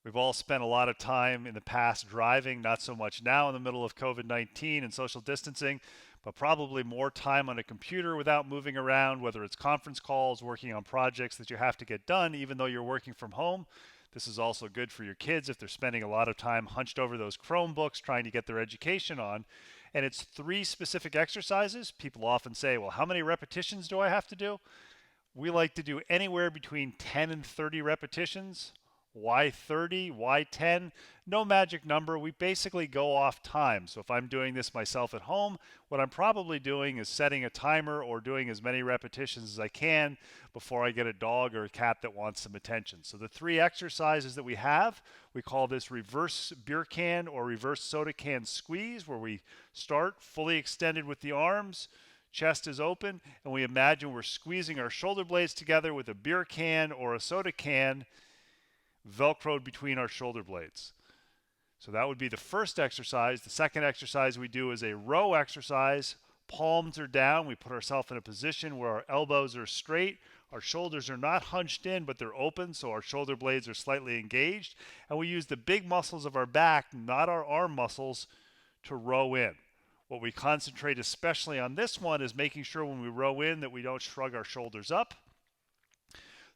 We've all spent a lot of time in the past driving, not so much now in the middle of COVID-19 and social distancing, but probably more time on a computer without moving around, whether it's conference calls, working on projects that you have to get done, even though you're working from home. This is also good for your kids if they're spending a lot of time hunched over those Chromebooks trying to get their education on. And it's three specific exercises. People often say, well, how many repetitions do I have to do? We like to do anywhere between 10 and 30 repetitions. Why 30? Why 10? No magic number. We basically go off time. So if I'm doing this myself at home, what I'm probably doing is setting a timer or doing as many repetitions as I can before I get a dog or a cat that wants some attention. So the three exercises that we have, we call this reverse beer can or reverse soda can squeeze, where we start fully extended with the arms, chest is open, and we imagine we're squeezing our shoulder blades together with a beer can or a soda can velcroed between our shoulder blades. So that would be the first exercise. The second exercise we do is a row exercise. Palms are down. We put ourselves in a position where our elbows are straight. Our shoulders are not hunched in, but they're open, so our shoulder blades are slightly engaged. And we use the big muscles of our back, not our arm muscles, to row in. What we concentrate especially on this one is making sure when we row in that we don't shrug our shoulders up.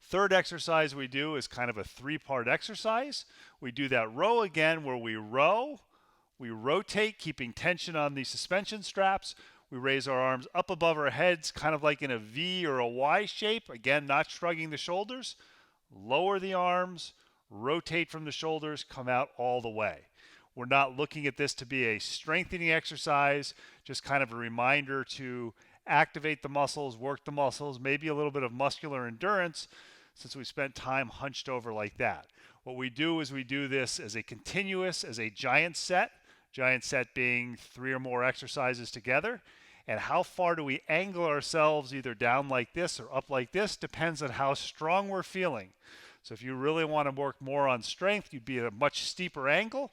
Third exercise we do is kind of a three-part exercise. We do that row again where we row, we rotate, keeping tension on the suspension straps. We raise our arms up above our heads, kind of like in a V or a Y shape. Again, not shrugging the shoulders. Lower the arms, rotate from the shoulders, come out all the way. We're not looking at this to be a strengthening exercise, just kind of a reminder to activate the muscles, work the muscles, maybe a little bit of muscular endurance since we spent time hunched over like that. What we do is we do this as a continuous, as a giant set being three or more exercises together. And how far do we angle ourselves either down like this or up like this depends on how strong we're feeling. So if you really want to work more on strength, you'd be at a much steeper angle.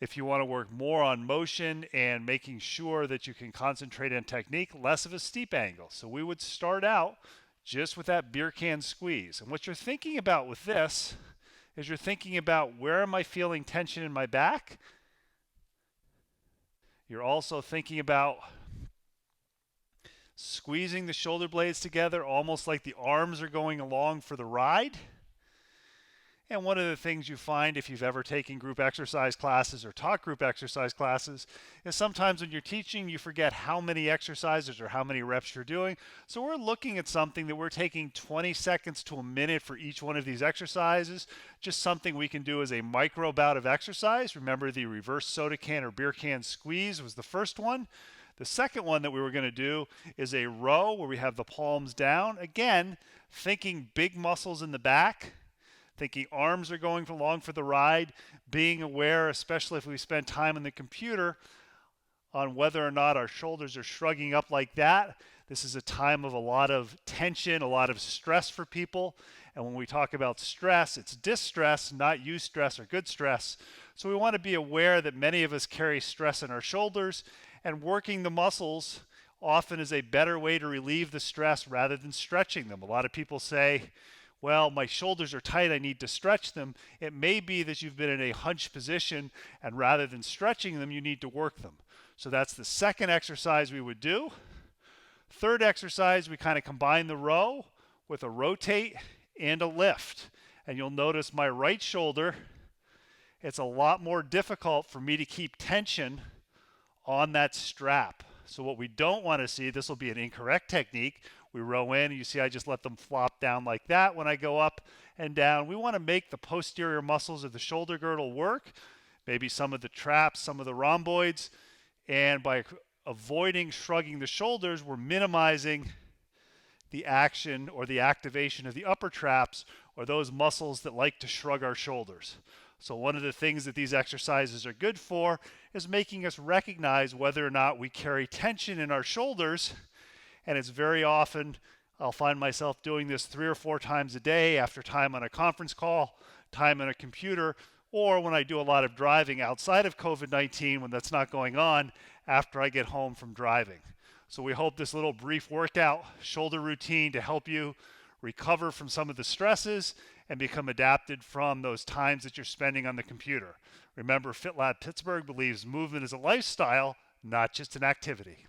If you want to work more on motion and making sure that you can concentrate on technique, less of a steep angle. So we would start out just with that beer can squeeze. And what you're thinking about with this is you're thinking about, where am I feeling tension in my back? You're also thinking about squeezing the shoulder blades together, almost like the arms are going along for the ride. And one of the things you find if you've ever taken group exercise classes or taught group exercise classes is sometimes when you're teaching, you forget how many exercises or how many reps you're doing. So we're looking at something that we're taking 20 seconds to a minute for each one of these exercises, just something we can do as a micro bout of exercise. Remember, the reverse soda can or beer can squeeze was the first one. The second one that we were going to do is a row where we have the palms down. Again, thinking big muscles in the back, thinking arms are going along for the ride, being aware, especially if we spend time on the computer, on whether or not our shoulders are shrugging up like that. This is a time of a lot of tension, a lot of stress for people. And when we talk about stress, it's distress, not eustress or good stress. So we want to be aware that many of us carry stress in our shoulders, and working the muscles often is a better way to relieve the stress rather than stretching them. A lot of people say, well, my shoulders are tight, I need to stretch them. It may be that you've been in a hunched position, and rather than stretching them, you need to work them. So that's the second exercise we would do. Third exercise, we kind of combine the row with a rotate and a lift. And you'll notice my right shoulder, it's a lot more difficult for me to keep tension on that strap. So what we don't want to see, this will be an incorrect technique. We row in, and you see I just let them flop down like that when I go up and down. We want to make the posterior muscles of the shoulder girdle work, maybe some of the traps, some of the rhomboids, and by avoiding shrugging the shoulders, we're minimizing the action or the activation of the upper traps, or those muscles that like to shrug our shoulders. So one of the things that these exercises are good for is making us recognize whether or not we carry tension in our shoulders. And it's very often, I'll find myself doing this 3 or 4 times a day after time on a conference call, time on a computer, or when I do a lot of driving outside of COVID-19 when that's not going on, after I get home from driving. So we hope this little brief workout, shoulder routine, to help you recover from some of the stresses and become adapted from those times that you're spending on the computer. Remember, FitLab Pittsburgh believes movement is a lifestyle, not just an activity.